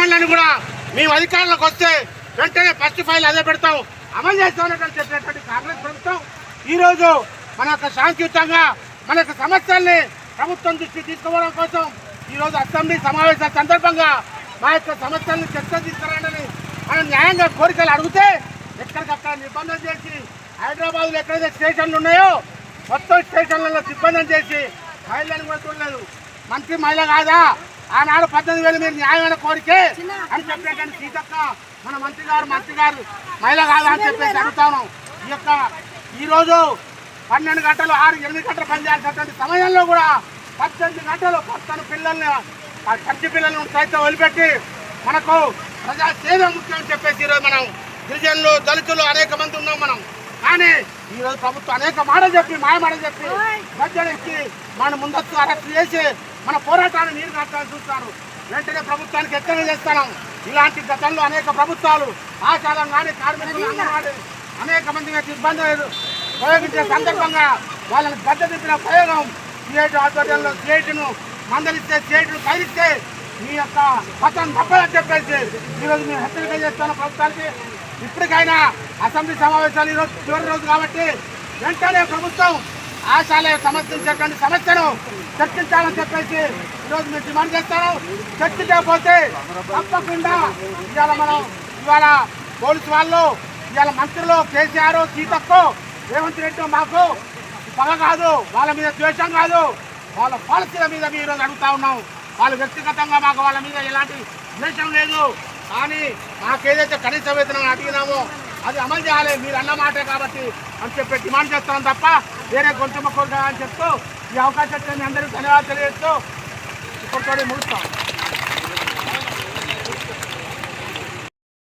డిమాండ్లను కూడా మేము అధికారంలోకి వస్తే వెంటనే ఫస్ట్ ఫైల్ అదే పెడతాం, అమలు చేస్తామని చెప్పినటువంటి కాంగ్రెస్ ప్రభుత్వం ఈరోజు మన యొక్క శాంతియుతంగా మన యొక్క సమస్యల్ని ప్రభుత్వం దృష్టి తీసుకోవడం కోసం ఈరోజు అసెంబ్లీ సమావేశాల సందర్భంగా మా యొక్క సమస్యలను చర్చ తీసుకురావాలని మనం న్యాయంగా కోరికలు అడిగితే ఎక్కడికక్కడ నిర్బంధం చేసి హైదరాబాద్లో ఎక్కడైతే స్టేషన్లు ఉన్నాయో మొత్తం స్టేషన్లలో నిర్బంధం చేసి మహిళలను కూడా చూడలేదు. మంత్రి మహిళ కాదా? ఆనాడు 18,000 మీరు న్యాయమైన కోరికే అని చెప్పేటువంటి సీతక్క మన మంత్రి గారు మహిళ కాదా అని చెప్పేసి అడుగుతాను. ఈరోజు 12 గంటలు 6-8 గంటలు పనిచేయాల్సినటువంటి సమయంలో కూడా 18 గంటలు పక్కన పిల్లల్ని కంటి పిల్లలను సైతం వదిలిపెట్టి మనకు ప్రజా సేవ ముఖ్యం అని చెప్పేసి ఈరోజు మనం గిరిజనులు దళితులు అనేక మంది ఉన్నాం మనం. కానీ ఈరోజు ప్రభుత్వం అనేక మాటలు చెప్పి మాయమాటలు చెప్పి మధ్యలోకి మన ముందస్తు అరెస్ట్ చేసి మన పోరాటాన్ని నీరు కట్టాలని చూస్తారు. వెంటనే ప్రభుత్వానికి హెచ్చరిక చేస్తున్నాం. ఇలాంటి గతంలో అనేక ప్రభుత్వాలు ఆచారం కానీ కార్మికులు అంగన్వాడీ అనేక మంది ఇబ్బందులు ప్రయోగించే సందర్భంగా వాళ్ళని గద్దెదింపిన ప్రయోగం సిఐటి ఆధ్వర్యంలో సిఐటిను మందలిస్తే సిఐటిను ఖైలిస్తే మీ యొక్క పతం తప్పదని చెప్పేసి ఈరోజు మేము హెచ్చరిక చేస్తున్నాం ప్రభుత్వానికి. ఇప్పటికైనా అసెంబ్లీ సమావేశాలు ఈరోజు చివరి రోజు కాబట్టి వెంటనే ప్రభుత్వం ఆశాలయ సమర్థించేటువంటి సమస్యను చర్చించాలని చెప్పేసి ఈరోజు మేము డిమాండ్ చేస్తాను. చర్చించకపోతే తప్పకుండా ఇవాళ పోలీసు వాళ్ళు ఇవాళ మంత్రులు కేసీఆర్ సీతక్కో రేవంత్ రెడ్డి మాకు పగ కాదు, వాళ్ళ మీద ద్వేషం కాదు, వాళ్ళ పాలసీల మీద మేము ఈరోజు అడుగుతా ఉన్నాం. వాళ్ళు వ్యక్తిగతంగా మాకు వాళ్ళ మీద ఎలాంటి ద్వేషం లేదు. కానీ మాకేదైతే కనీస వేతనం అడిగినామో అది అమలు చేయాలి మీరు అన్న మాటే కాబట్టి అని చెప్పి డిమాండ్ చేస్తున్నాం తప్ప వేరే కొంచెం కోరిక అని చెప్తూ ఈ అవకాశం అందరికీ ధన్యవాదాలు తెలియజేస్తూ ఇప్పటితో ముగిస్తాం.